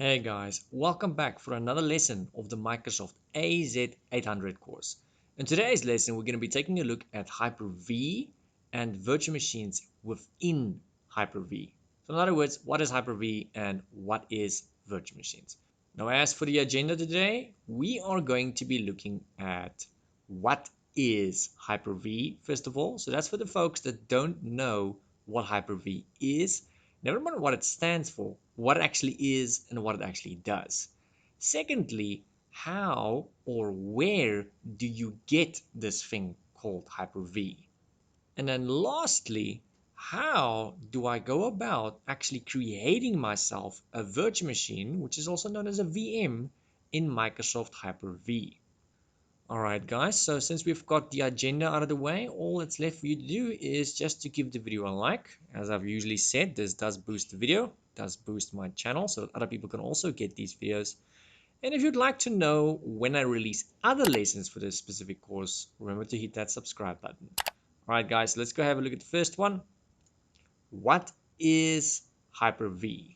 Hey guys, welcome back for another lesson of the Microsoft AZ-800 course. In today's lesson, we're going to be taking a look at Hyper-V and virtual machines within Hyper-V. So in other words, what is Hyper-V and what is virtual machines? Now, as for the agenda today, we are going to be looking at what is Hyper-V, first of all. So that's for the folks that don't know what Hyper-V is. Never mind what it stands for, what it actually is, and what it actually does. Secondly, how or where do you get this thing called Hyper-V? And then lastly, how do I go about actually creating myself a virtual machine, which is also known as a VM, in Microsoft Hyper-V? Alright guys, so since we've got the agenda out of the way, all that's left for you to do is just to give the video a like. As I've usually said, this does boost the video, does boost my channel so that other people can also get these videos. And if you'd like to know when I release other lessons for this specific course, remember to hit that subscribe button. Alright guys, let's go have a look at the first one. What is Hyper-V?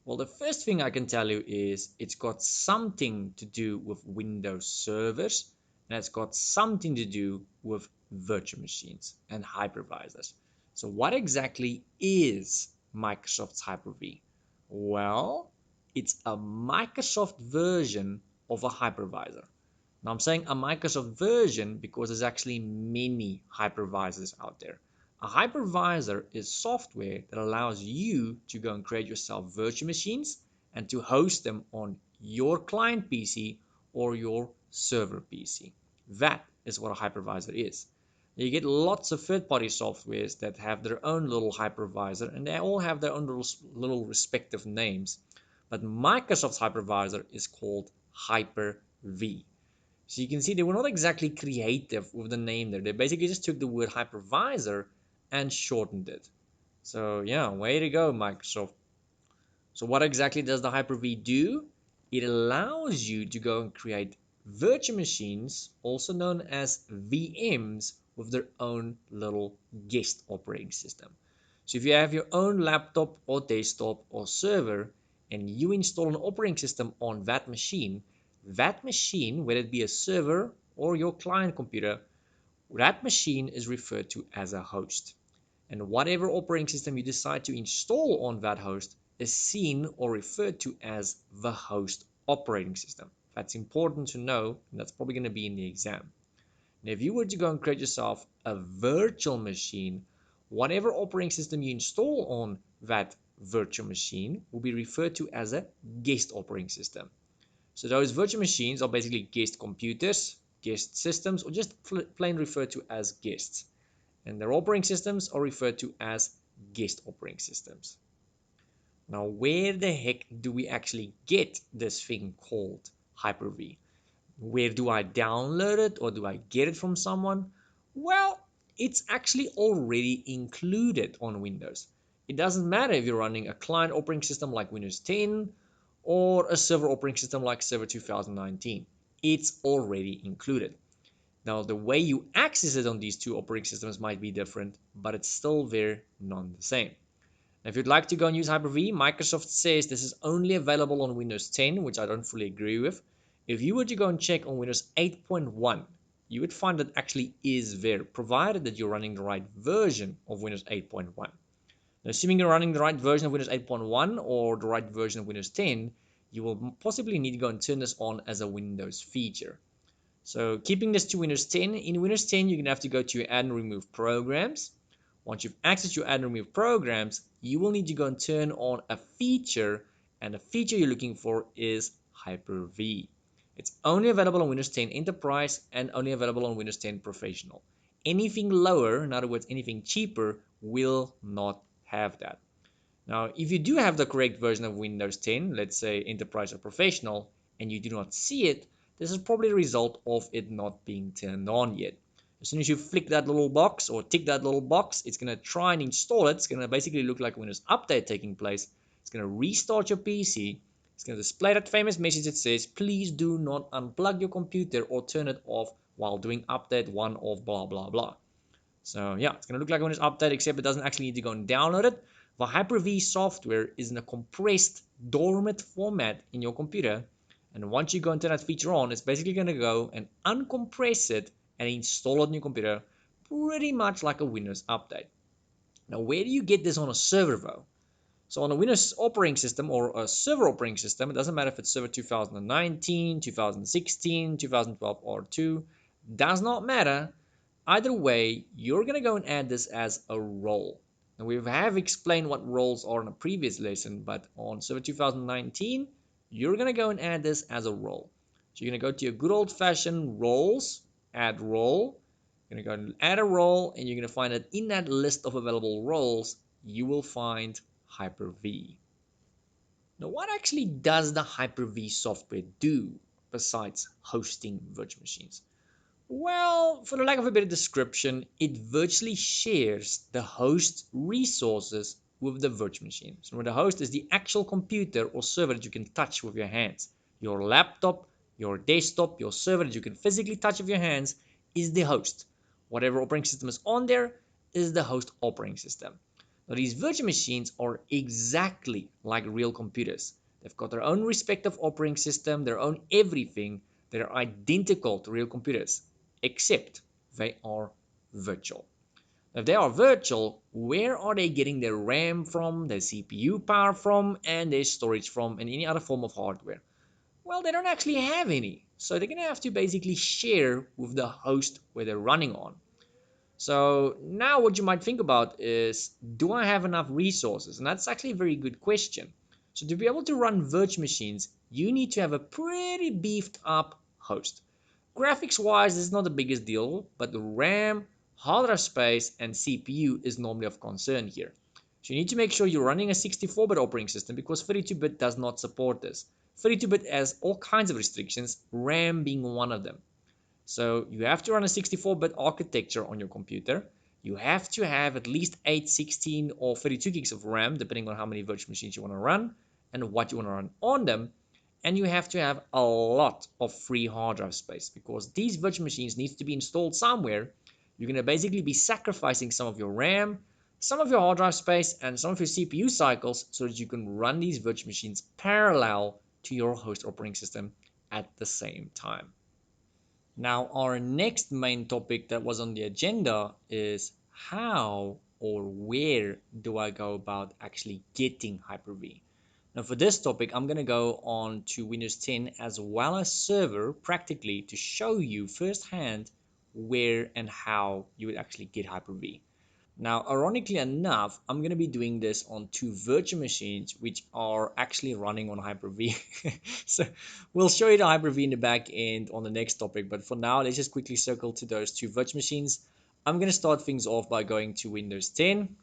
Well, the first thing I can tell you is it's got something to do with Windows servers, and it's got something to do with virtual machines and hypervisors. So what exactly is Microsoft's Hyper-V? Well, it's a Microsoft version of a hypervisor. Now I'm saying a Microsoft version because there's actually many hypervisors out there. A hypervisor is software that allows you to go and create yourself virtual machines and to host them on your client PC or your server PC. That is what a hypervisor is. You get lots of third-party softwares that have their own little hypervisor and they all have their own little respective names. But Microsoft's hypervisor is called Hyper-V. So you can see they were not exactly creative with the name there. They basically just took the word hypervisor and shortened it. So yeah, way to go, Microsoft. So what exactly does the Hyper-V do? It allows you to go and create virtual machines, also known as VMs, with their own little guest operating system. So if you have your own laptop or desktop or server and you install an operating system on that machine, whether it be a server or your client computer, that machine is referred to as a host. And whatever operating system you decide to install on that host is seen or referred to as the host operating system. That's important to know, and that's probably going to be in the exam. Now, if you were to go and create yourself a virtual machine, whatever operating system you install on that virtual machine will be referred to as a guest operating system. So those virtual machines are basically guest computers, guest systems, or just plain referred to as guests. And their operating systems are referred to as guest operating systems. Now, where the heck do we actually get this thing called Hyper-V? Where do I download it or do I get it from someone? Well, it's actually already included on Windows. It doesn't matter if you're running a client operating system like Windows 10 or a server operating system like Server 2019. It's already included. Now, the way you access it on these two operating systems might be different, but it's still there none the same. Now, if you'd like to go and use Hyper-V, Microsoft says this is only available on Windows 10, which I don't fully agree with. If you were to go and check on Windows 8.1, you would find that actually is there, provided that you're running the right version of Windows 8.1. Now, assuming you're running the right version of Windows 8.1 or the right version of Windows 10, you will possibly need to go and turn this on as a Windows feature. So keeping this to Windows 10, in Windows 10 you're going to have to go to your add and remove programs. Once you've accessed your add and remove programs, you will need to go and turn on a feature, and the feature you're looking for is Hyper-V. It's only available on Windows 10 Enterprise and only available on Windows 10 Professional. Anything lower, in other words anything cheaper, will not have that. Now, if you do have the correct version of Windows 10, let's say Enterprise or Professional, and you do not see it, this is probably a result of it not being turned on yet. As soon as you flick that little box or tick that little box, it's going to try and install it. It's going to basically look like a Windows update taking place. It's going to restart your PC. It's going to display that famous message that says, please do not unplug your computer or turn it off while doing update 1 of blah, blah, blah. So yeah, it's going to look like a Windows update, except it doesn't actually need to go and download it. The Hyper-V software is in a compressed dormant format in your computer. And once you go and turn that feature on, it's basically going to go and uncompress it and install it on your computer, pretty much like a Windows update. Now, where do you get this on a server though? So on a Windows operating system or a server operating system, it doesn't matter if it's server 2019, 2016, 2012, or 2, does not matter. Either way, you're going to go and add this as a role. And we have explained what roles are in a previous lesson, but on server 2019, you're going to go and add this as a role. So you're going to go to your good old-fashioned roles, add role. You're going to go and add a role, and you're going to find that in that list of available roles, you will find Hyper-V. Now, what actually does the Hyper-V software do besides hosting virtual machines? Well, for the lack of a better description, it virtually shares the host's resources with the virtual machine. So the host is the actual computer or server that you can touch with your hands. Your laptop, your desktop, your server that you can physically touch with your hands is the host. Whatever operating system is on there is the host operating system. Now, these virtual machines are exactly like real computers. They've got their own respective operating system, their own everything. They're identical to real computers, except they are virtual. If they are virtual, where are they getting their RAM from, their CPU power from, and their storage from, and any other form of hardware? Well, they don't actually have any. So they're going to have to basically share with the host where they're running on. So now what you might think about is, do I have enough resources? And that's actually a very good question. So to be able to run virtual machines, you need to have a pretty beefed up host. Graphics wise, this is not the biggest deal, but the RAM, hard drive space, and CPU is normally of concern here. So you need to make sure you're running a 64-bit operating system because 32-bit does not support this. 32-bit has all kinds of restrictions, RAM being one of them. So you have to run a 64-bit architecture on your computer. You have to have at least 8, 16, or 32 gigs of RAM, depending on how many virtual machines you want to run and what you want to run on them. And you have to have a lot of free hard drive space because these virtual machines need to be installed somewhere. You're going to basically be sacrificing some of your RAM, some of your hard drive space, and some of your CPU cycles so that you can run these virtual machines parallel to your host operating system at the same time. Now, our next main topic that was on the agenda is how or where do I go about actually getting Hyper-V? Now, for this topic, I'm going to go on to Windows 10 as well as server practically to show you firsthand where and how you would actually get Hyper-V. Now, ironically enough, I'm going to be doing this on two virtual machines which are actually running on Hyper-V. So we'll show you the Hyper-V in the back end on the next topic. But for now, let's just quickly circle to those two virtual machines. I'm going to start things off by going to Windows 10.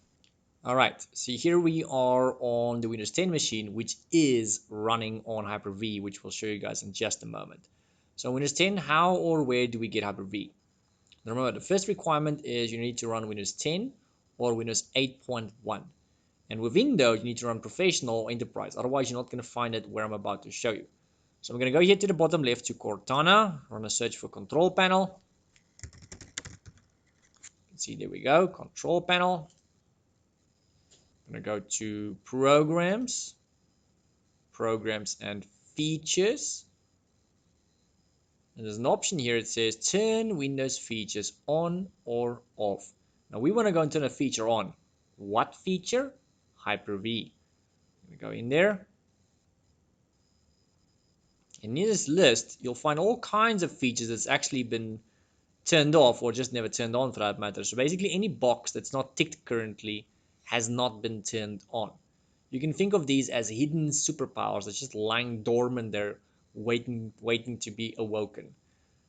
All right, so here we are on the Windows 10 machine, which is running on Hyper-V, which we'll show you guys in just a moment. So Windows 10, how or where do we get Hyper-V? Remember, the first requirement is you need to run Windows 10 or Windows 8.1. And with Windows, you need to run Professional or Enterprise. Otherwise, you're not going to find it where I'm about to show you. So I'm going to go here to the bottom left to Cortana, run a search for Control Panel. You can see there we go, Control Panel. I'm going to go to Programs, Programs and Features. And there's an option here, it says turn Windows features on or off. Now we want to go and turn a feature on. What feature? Hyper-V. We go in there. And in this list, you'll find all kinds of features that's actually been turned off or just never turned on for that matter. So basically any box that's not ticked currently has not been turned on. You can think of these as hidden superpowers that's just lying dormant there waiting to be awoken.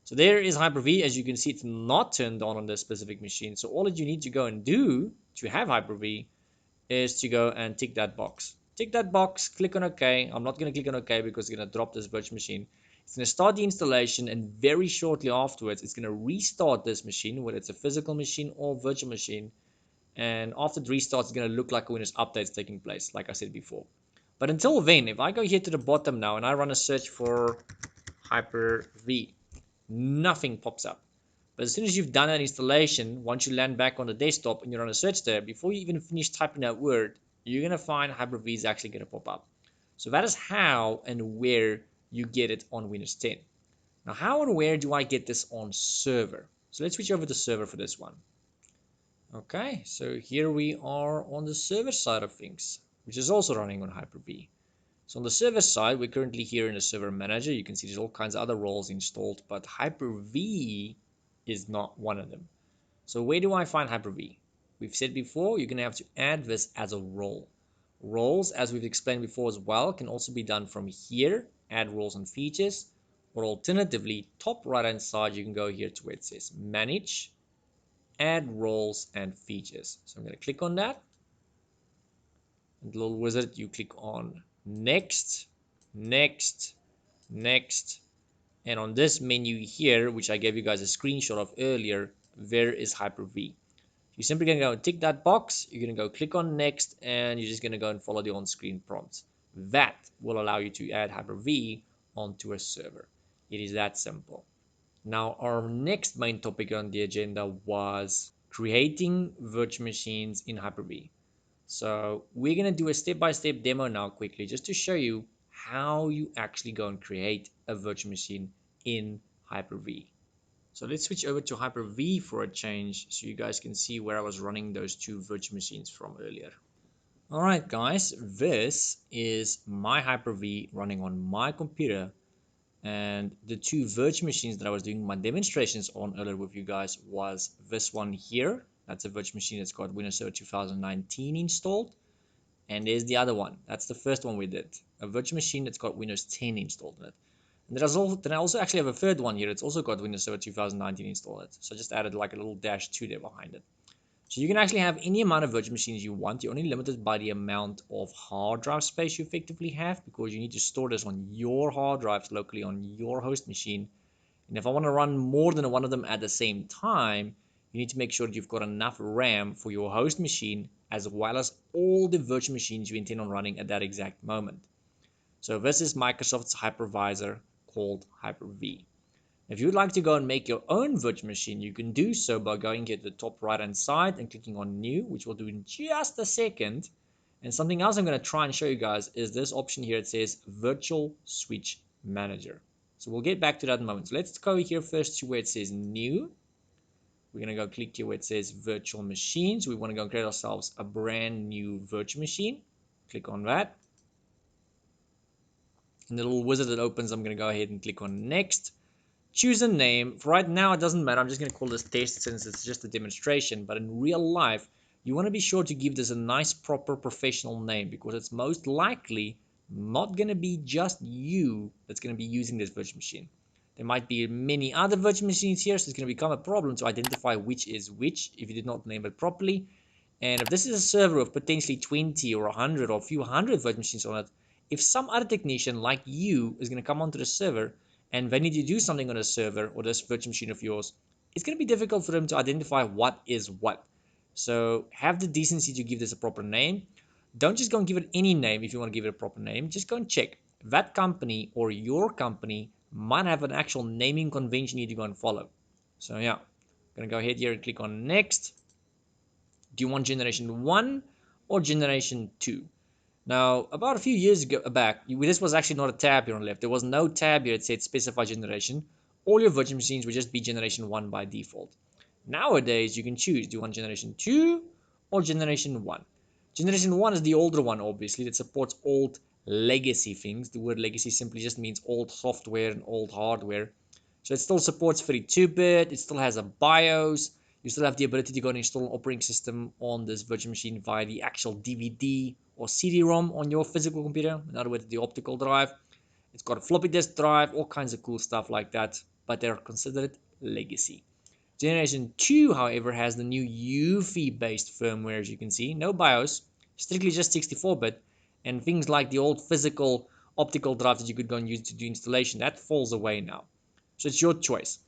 So there is Hyper-V. As you can see, it's not turned on this specific machine. So all that you need to go and do to have Hyper-V is to go and tick that box. Tick that box, click on OK. I'm not going to click on OK because it's going to drop this virtual machine. It's going to start the installation, and very shortly afterwards, it's going to restart this machine, whether it's a physical machine or virtual machine. And after the restart, it's going to look like a Windows update is taking place, like I said before. But until then, if I go here to the bottom now and I run a search for Hyper-V, nothing pops up. But as soon as you've done that installation, once you land back on the desktop and you're on a search tab, before you even finish typing that word, you're going to find Hyper-V is actually going to pop up. So that is how and where you get it on Windows 10. Now, how and where do I get this on server? So let's switch over to server for this one. Okay, so here we are on the server side of things, which is also running on Hyper-V. So on the server side, we're currently here in the server manager. You can see there's all kinds of other roles installed, but Hyper-V is not one of them. So where do I find Hyper-V? We've said before, you're going to have to add this as a role. Roles, as we've explained before as well, can also be done from here, add roles and features, or alternatively, top right hand side, you can go here to where it says manage, add roles and features. So I'm going to click on that. And the little wizard, you click on next, next, next. And on this menu here, which I gave you guys a screenshot of earlier, there is Hyper-V. You're simply going to go and tick that box. You're going to go click on next, and you're just going to go and follow the on-screen prompts. That will allow you to add Hyper-V onto a server. It is that simple. Now, our next main topic on the agenda was creating virtual machines in Hyper-V. So we're going to do a step-by-step demo now quickly, just to show you how you actually go and create a virtual machine in Hyper-V. So let's switch over to Hyper-V for a change so you guys can see where I was running those two virtual machines from earlier. Alright guys, this is my Hyper-V running on my computer, and the two virtual machines that I was doing my demonstrations on earlier with you guys was this one here. That's a virtual machine that's got Windows Server 2019 installed. And there's the other one. That's the first one we did. A virtual machine that's got Windows 10 installed in it. And then I also actually have a third one here. It's also got Windows Server 2019 installed in it. So I just added like a little -2 there behind it. So you can actually have any amount of virtual machines you want. You're only limited by the amount of hard drive space you effectively have, because you need to store this on your hard drives locally on your host machine. And if I want to run more than one of them at the same time, you need to make sure that you've got enough RAM for your host machine, as well as all the virtual machines you intend on running at that exact moment. So this is Microsoft's hypervisor called Hyper-V. If you would like to go and make your own virtual machine, you can do so by going here to the top right hand side and clicking on new, which we'll do in just a second. And something else I'm going to try and show you guys is this option here. It says Virtual Switch Manager. So we'll get back to that in a moment. So let's go here first to where it says new. We're going to go click here where it says virtual machines. We want to go and create ourselves a brand new virtual machine. Click on that. And the little wizard that opens, I'm going to go ahead and click on next. Choose a name. For right now, it doesn't matter. I'm just going to call this test since it's just a demonstration. But in real life, you want to be sure to give this a nice, proper, professional name, because it's most likely not going to be just you that's going to be using this virtual machine. There might be many other virtual machines here, so it's going to become a problem to identify which is which if you did not name it properly. And if this is a server of potentially 20 or 100 or a few hundred virtual machines on it, if some other technician like you is going to come onto the server and they need to do something on a server or this virtual machine of yours, it's going to be difficult for them to identify what is what. So have the decency to give this a proper name. Don't just go and give it any name. If you want to give it a proper name, just go and check. That company or your company might have an actual naming convention you need to go and follow. So yeah, I'm going to go ahead here and click on next. Do you want generation 1 or generation 2? Now, about a few years back, this was actually not a tab here on the left. There was no tab here that said specify generation. All your virtual machines would just be generation 1 by default. Nowadays, you can choose. Do you want generation 2 or generation 1? Generation 1 is the older one, obviously, that supports old legacy things. The word legacy simply just means old software and old hardware. So it still supports 32-bit. It still has a BIOS. You still have the ability to go and install an operating system on this virtual machine via the actual DVD or CD-ROM on your physical computer. In other words, the optical drive. It's got a floppy disk drive, all kinds of cool stuff like that, but they're considered legacy. Generation 2, however, has the new UEFI-based firmware, as you can see. No BIOS, strictly just 64-bit, and things like the old physical optical drive that you could go and use to do installation, that falls away now. So it's your choice.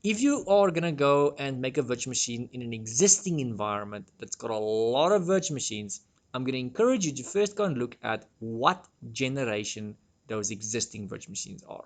If you are going to go and make a virtual machine in an existing environment that's got a lot of virtual machines, I'm going to encourage you to first go and look at what generation those existing virtual machines are.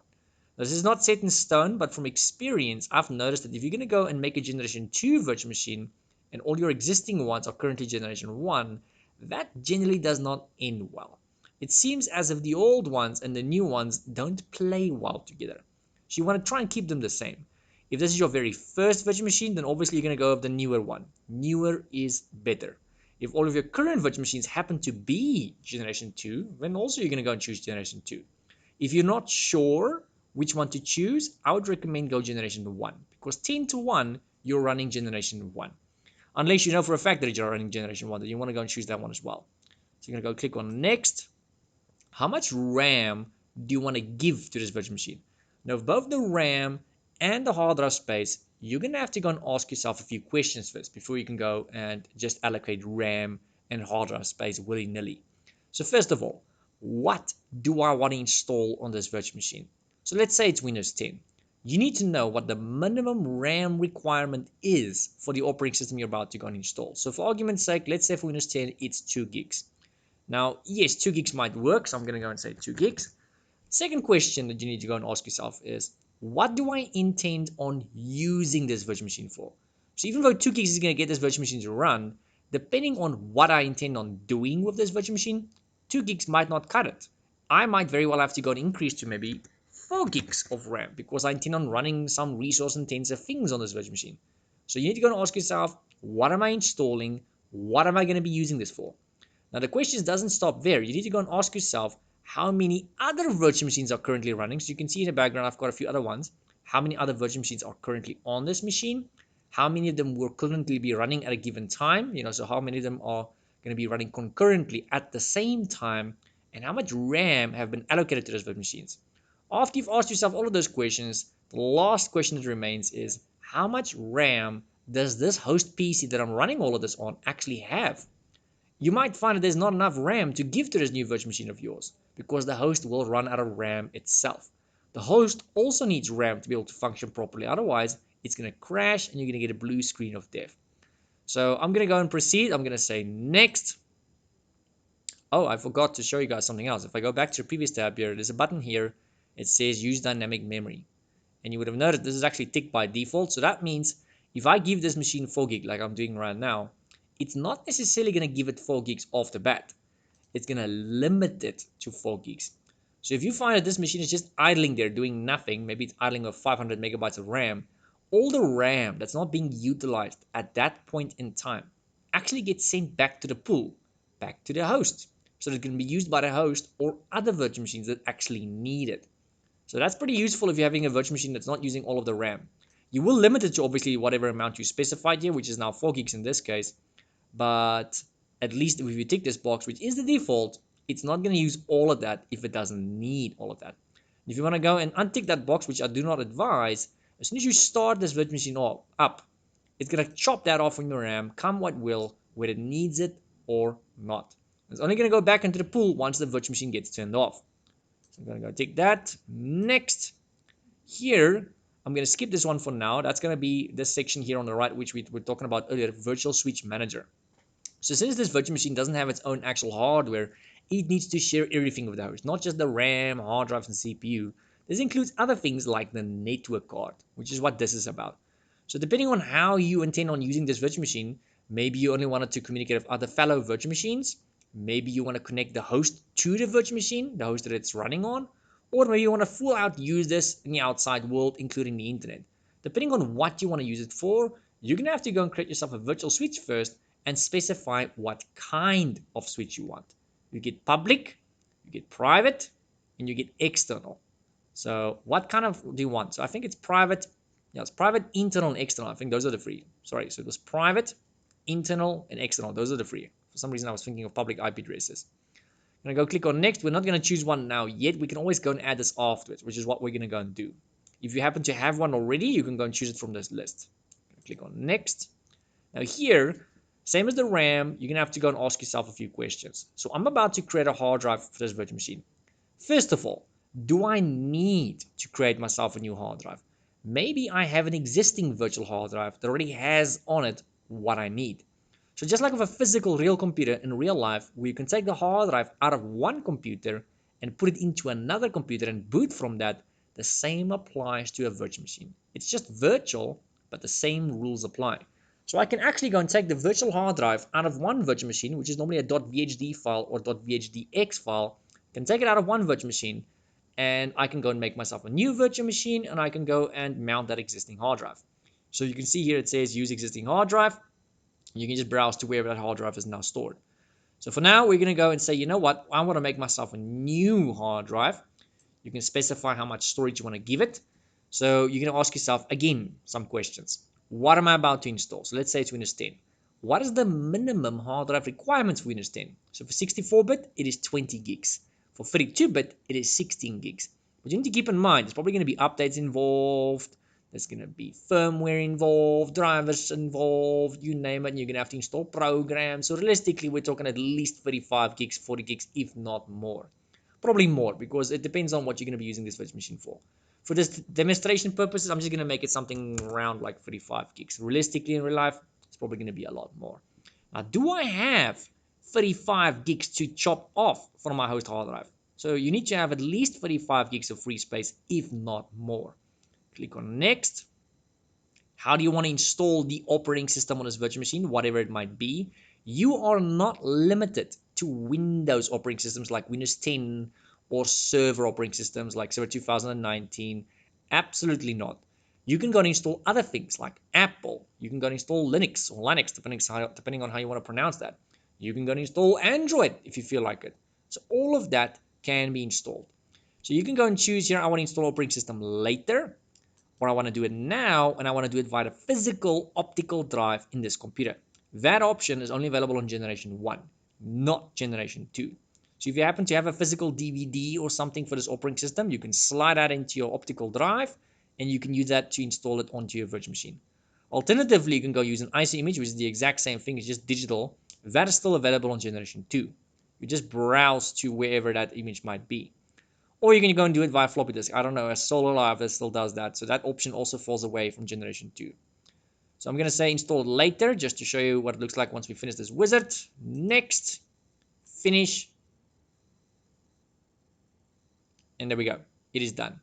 This is not set in stone, but from experience, I've noticed that if you're going to go and make a generation 2 virtual machine and all your existing ones are currently generation 1, that generally does not end well. It seems as if the old ones and the new ones don't play well together. So you want to try and keep them the same. If this is your very first virtual machine, then obviously you're going to go with the newer one. Newer is better. If all of your current virtual machines happen to be generation 2, then also you're going to go and choose generation 2. If you're not sure which one to choose, I would recommend go generation 1, because 10 to 1, you're running generation 1. Unless you know for a fact that you're running generation 1, then you want to go and choose that one as well. So you're going to go click on next. How much RAM do you want to give to this virtual machine? Now, both the RAM and the hard drive space, you're going to have to go and ask yourself a few questions first before you can go and just allocate RAM and hard drive space willy-nilly. So first of all, what do I want to install on this virtual machine? So let's say it's Windows 10. You need to know what the minimum RAM requirement is for the operating system you're about to go and install. So for argument's sake, let's say for Windows 10, it's 2 gigs. Now, yes, 2 gigs might work, so I'm going to go and say 2 gigs. Second question that you need to go and ask yourself is, what do I intend on using this virtual machine for? So even though 2 gigs is going to get this virtual machine to run, depending on what I intend on doing with this virtual machine, 2 gigs might not cut it. I might very well have to go and increase to maybe 4 gigs of RAM because I intend on running some resource intensive things on this virtual machine. So you need to go and ask yourself, what am I installing? What am I going to be using this for? Now the question doesn't stop there. You need to go and ask yourself how many other virtual machines are currently running. So you can see in the background I've got a few other ones. How many other virtual machines are currently on this machine? How many of them will currently be running at a given time? So how many of them are going to be running concurrently at the same time? And how much RAM have been allocated to those virtual machines? After you've asked yourself all of those questions, the last question that remains is, how much RAM does this host PC that I'm running all of this on actually have? You might find that there's not enough RAM to give to this new virtual machine of yours because the host will run out of RAM itself. The host also needs RAM to be able to function properly. Otherwise, it's going to crash and you're going to get a blue screen of death. So I'm going to go and proceed. I'm going to say next. Oh, I forgot to show you guys something else. If I go back to the previous tab here, there's a button here. It says use dynamic memory. And you would have noticed this is actually ticked by default. So that means if I give this machine 4 gig like I'm doing right now, it's not necessarily going to give it 4 gigs off the bat. It's going to limit it to 4 gigs. So if you find that this machine is just idling there doing nothing, maybe it's idling with 500 megabytes of RAM, all the RAM that's not being utilized at that point in time actually gets sent back to the pool, back to the host. So it can be used by the host or other virtual machines that actually need it. So that's pretty useful if you're having a virtual machine that's not using all of the RAM. You will limit it to obviously whatever amount you specified here, which is now 4 gigs in this case. But at least if you tick this box, which is the default, it's not going to use all of that if it doesn't need all of that. If you want to go and untick that box, which I do not advise, as soon as you start this virtual machine up, it's going to chop that off from your RAM, come what will, whether it needs it or not. It's only going to go back into the pool once the virtual machine gets turned off. So I'm going to go take that. Next. Here, I'm going to skip this one for now. That's going to be this section here on the right, which we were talking about earlier, Virtual Switch Manager. So since this virtual machine doesn't have its own actual hardware, it needs to share everything with the host, not just the RAM, hard drives, and CPU. This includes other things like the network card, which is what this is about. So depending on how you intend on using this virtual machine, maybe you only wanted to communicate with other fellow virtual machines. Maybe you want to connect the host to the virtual machine, the host that it's running on. Or maybe you want to full out use this in the outside world, including the internet. Depending on what you want to use it for, you're going to have to go and create yourself a virtual switch first and specify what kind of switch you want. You get public, you get private, and you get external. So what kind of do you want? So I think it's private. Yeah, it's private, internal, and external. I think those are the three. Sorry, so it was private, internal, and external. Those are the three. For some reason, I was thinking of public IP addresses. I'm going to go click on next. We're not going to choose one now yet. We can always go and add this afterwards, which is what we're going to go and do. If you happen to have one already, you can go and choose it from this list. Click on next. Now here, same as the RAM, you're going to have to go and ask yourself a few questions. So I'm about to create a hard drive for this virtual machine. First of all, do I need to create myself a new hard drive? Maybe I have an existing virtual hard drive that already has on it what I need. So just like with a physical real computer in real life, where you can take the hard drive out of one computer and put it into another computer and boot from that, the same applies to a virtual machine. It's just virtual, but the same rules apply. So I can actually go and take the virtual hard drive out of one virtual machine, which is normally a .vhd file or .vhdx file, I can take it out of one virtual machine, and I can go and make myself a new virtual machine, and I can go and mount that existing hard drive. So you can see here it says use existing hard drive. You can just browse to wherever that hard drive is now stored. So for now, we're going to go and say, you know what, I want to make myself a new hard drive. You can specify how much storage you want to give it. So you're going to ask yourself, again, some questions. What am I about to install? So let's say it's Windows 10. What is the minimum hard drive requirements for Windows 10? So for 64-bit, it is 20 gigs. For 32-bit, it is 16 gigs. But you need to keep in mind, there's probably going to be updates involved. There's going to be firmware involved, drivers involved, you name it. And you're going to have to install programs. So realistically, we're talking at least 35 gigs, 40 gigs, if not more. Probably more, because it depends on what you're going to be using this virtual machine for. For this demonstration purposes, I'm just going to make it something around like 35 gigs. Realistically, in real life, it's probably going to be a lot more. Now, do I have 35 gigs to chop off from my host hard drive? So you need to have at least 35 gigs of free space, if not more. Click on next. How do you want to install the operating system on this virtual machine, whatever it might be? You are not limited to Windows operating systems like Windows 10 or server operating systems like Server 2019. Absolutely not. You can go and install other things like Apple. You can go and install Linux or Linux, depending on how you want to pronounce that. You can go and install Android if you feel like it. So all of that can be installed. So you can go and choose here, I want to install operating system later, or I want to do it now, and I want to do it via a physical optical drive in this computer. That option is only available on generation 1, not generation 2. So if you happen to have a physical DVD or something for this operating system, you can slide that into your optical drive, and you can use that to install it onto your virtual machine. Alternatively, you can go use an IC image, which is the exact same thing, it's just digital. That is still available on generation 2. You just browse to wherever that image might be. Or you can go and do it via floppy disk. I don't know, a Solar Live that still does that. So that option also falls away from generation 2. So I'm going to say install later, just to show you what it looks like once we finish this wizard. Next, finish. And there we go. It is done.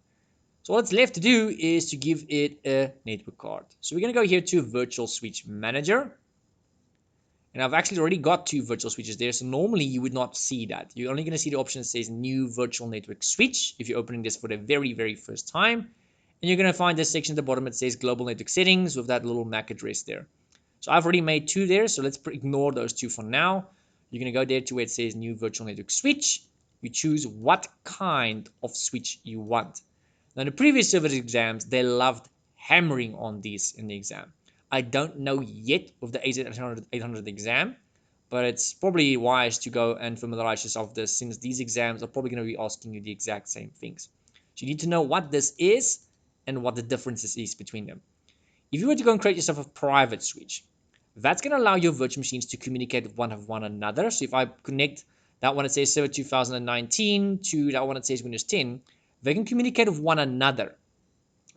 So what's left to do is to give it a network card. So we're going to go here to Virtual Switch Manager. And I've actually already got 2 virtual switches there. So normally you would not see that. You're only going to see the option that says new virtual network switch if you're opening this for the very, very first time. And you're going to find this section at the bottom that says global network settings with that little MAC address there. So I've already made 2 there. So let's ignore those 2 for now. You're going to go there to where it says new virtual network switch. You choose what kind of switch you want. Now, in the previous service exams, they loved hammering on these in the exam. I don't know yet with the AZ-800 exam, but it's probably wise to go and familiarize yourself with this, since these exams are probably going to be asking you the exact same things. So you need to know what this is and what the differences is between them. If you were to go and create yourself a private switch, that's going to allow your virtual machines to communicate with one another. So if I connect that one that says Server 2019 to that one that says Windows 10, they can communicate with one another,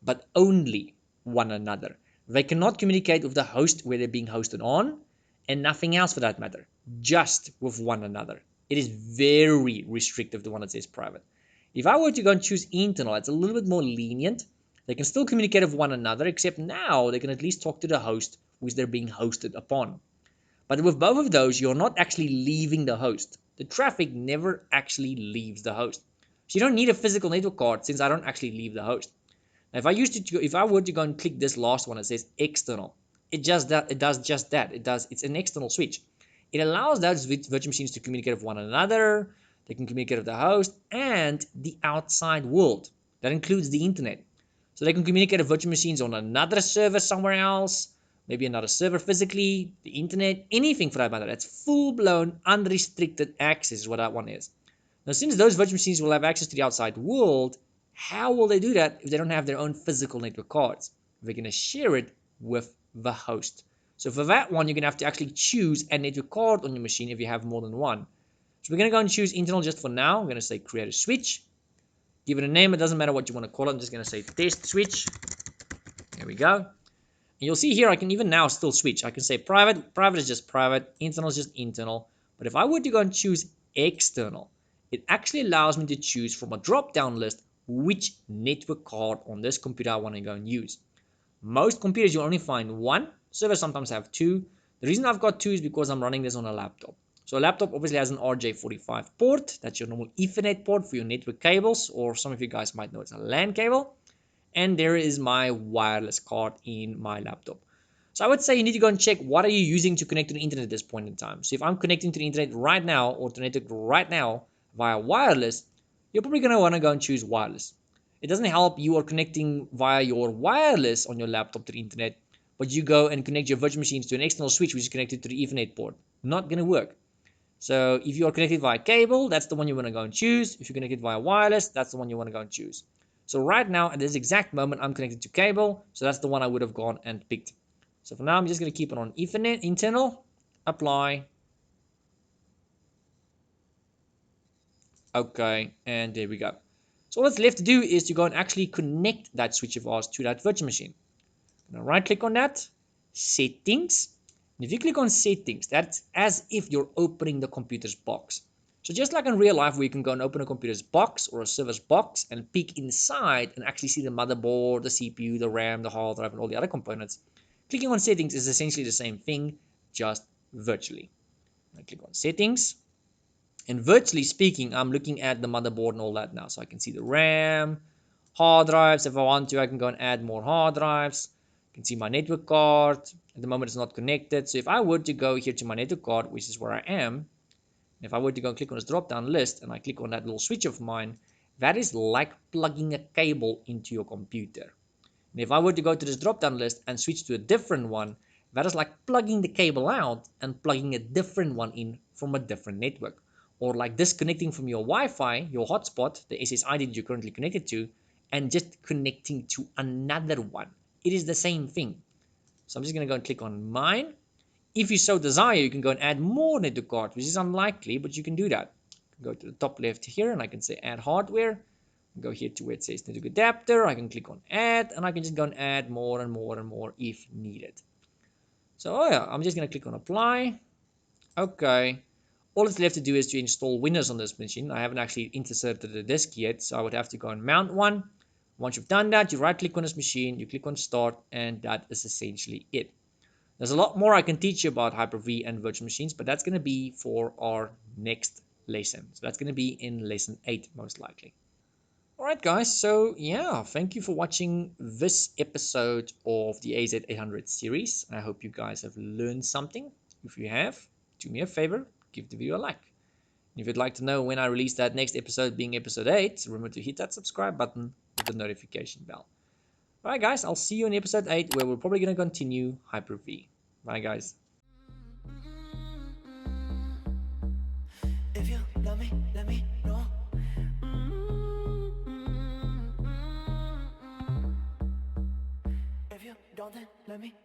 but only one another. They cannot communicate with the host where they're being hosted on, and nothing else for that matter, just with one another. It is very restrictive, the one that says private. If I were to go and choose internal, it's a little bit more lenient. They can still communicate with one another, except now they can at least talk to the host which they're being hosted upon. But with both of those, you're not actually leaving the host. The traffic never actually leaves the host. So you don't need a physical network card, since I don't actually leave the host. Now, if I were to go and click this last one that says external, it does just that. It's an external switch. It allows those virtual machines to communicate with one another. They can communicate with the host and the outside world. That includes the internet. So they can communicate with virtual machines on another server somewhere else, maybe another server physically, the internet, anything for that matter. That's full-blown unrestricted access is what that one is. Now, since those virtual machines will have access to the outside world, how will they do that if they don't have their own physical network cards? They're going to share it with the host. So for that one, you're going to have to actually choose a network card on your machine if you have more than one. So we're going to go and choose internal just for now. I'm going to say create a switch. Give it a name. It doesn't matter what you want to call it. I'm just going to say test switch. There we go. And you'll see here I can even now still switch. I can say private. Private is just private. Internal is just internal. But if I were to go and choose external, it actually allows me to choose from a drop-down list which network card on this computer I want to go and use. Most computers you'll only find one. Servers sometimes have 2. The reason I've got 2 is because I'm running this on a laptop. So a laptop obviously has an RJ45 port. That's your normal Ethernet port for your network cables, or some of you guys might know it's a LAN cable. And there is my wireless card in my laptop. So I would say you need to go and check what are you using to connect to the internet at this point in time. So if I'm connecting to the internet right now or to the network right now via wireless, you're probably going to want to go and choose wireless. It doesn't help you are connecting via your wireless on your laptop to the internet, but you go and connect your virtual machines to an external switch which is connected to the Ethernet port. Not going to work. So if you are connected via cable, that's the one you want to go and choose. If you're connected via wireless, that's the one you want to go and choose. So right now, at this exact moment, I'm connected to cable, so that's the one I would have gone and picked. So for now, I'm just going to keep it on Ethernet, internal, apply. Okay, and there we go. So all that's left to do is to go and actually connect that switch of ours to that virtual machine. Now right click on that, settings. And if you click on settings, that's as if you're opening the computer's box. So just like in real life where you can go and open a computer's box or a server's box and peek inside and actually see the motherboard, the CPU, the RAM, the hard drive, and all the other components, clicking on settings is essentially the same thing, just virtually. I click on settings. And virtually speaking, I'm looking at the motherboard and all that now. So I can see the RAM, hard drives. If I want to, I can go and add more hard drives. You can see my network card. At the moment, it's not connected. So if I were to go here to my network card, which is where I am, if I were to go and click on this drop-down list and I click on that little switch of mine, that is like plugging a cable into your computer. And if I were to go to this drop-down list and switch to a different one, that is like plugging the cable out and plugging a different one in from a different network. Or like disconnecting from your Wi-Fi, your hotspot, the SSID that you're currently connected to, and just connecting to another one. It is the same thing. So I'm just going to go and click on mine. If you so desire, you can go and add more network cards, which is unlikely, but you can do that. Go to the top left here and I can say add hardware. Go here to where it says network adapter. I can click on add and I can just go and add more and more and more if needed. So oh yeah, I'm just going to click on apply. Okay. All it's left to do is to install Windows on this machine. I haven't actually inserted the disk yet, so I would have to go and mount one. Once you've done that, you right click on this machine, you click on start, and that is essentially it. There's a lot more I can teach you about Hyper-V and virtual machines, but that's going to be for our next lesson. So that's going to be in lesson 8 most likely. Alright guys, so yeah, thank you for watching this episode of the AZ-800 series. I hope you guys have learned something. If you have, do me a favor, give the video a like. And if you'd like to know when I release that next episode being episode 8, remember to hit that subscribe button with the notification bell. Alright guys, I'll see you in episode 8 where we're probably going to continue Hyper-V. Bye guys. If you love me, let me know. If you don't, then let me.